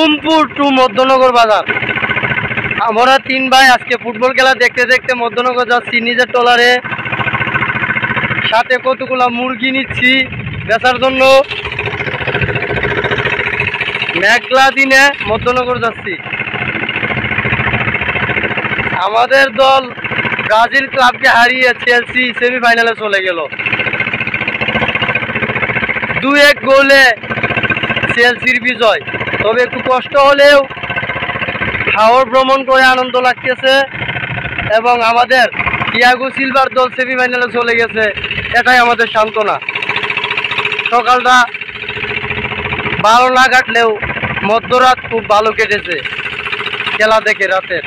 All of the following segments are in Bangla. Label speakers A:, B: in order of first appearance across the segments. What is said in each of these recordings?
A: হুকুমপুর টু মধ্যনগর বাজার। আমরা 3 ভাই আজকে ফুটবল খেলা দেখতে দেখতে মধ্যনগর যাচ্ছি নিজের ট্রলারে, সাথে কতগুলা মুরগি নিচ্ছি বেচার জন্য। মেঘলা দিনে মধ্যনগর যাচ্ছি। আমাদের দল ব্রাজিল ক্লাবকে হারিয়ে চেলসি সেমিফাইনালে চলে গেল। 2-1 গোলে চেলসির বিজয়। তবে একটু কষ্ট হলেও হাওর ভ্রমণ করে আনন্দ লাগতেছে, এবং আমাদের তিয়াগো সিলভার দল সেমিফাইনালে চলে গেছে, এটাই আমাদের সান্ত্বনা। সকালটা ভালো না কাটলেও মধ্যরাত খুব ভালো কেটেছে খেলা দেখে রাতের।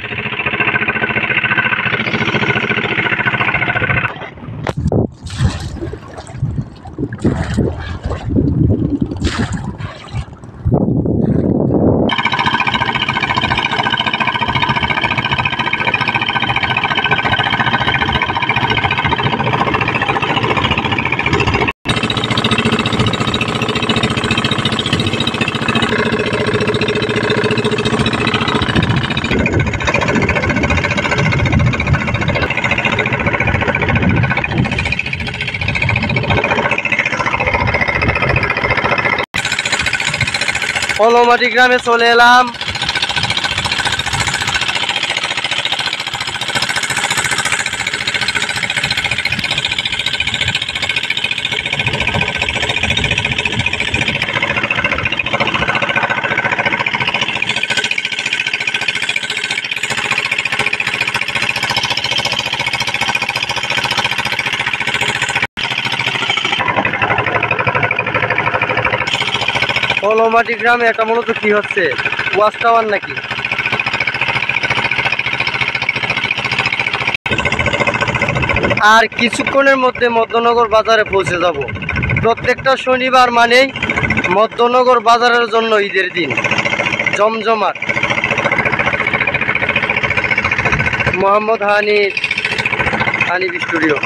A: কলমাটি গ্রামে চলে এলাম। কলমাটি গ্রামে এটা মূলত কি হচ্ছে, ওয়াচ টাওয়ার নাকি? আর কিছুক্ষণের মধ্যে মধ্যনগর বাজারে পৌঁছে যাব। প্রত্যেকটা শনিবার মানেই মধ্যনগর বাজারের জন্য ঈদের দিন জমজমাট। মোহাম্মদ হানিফ স্টুডিও।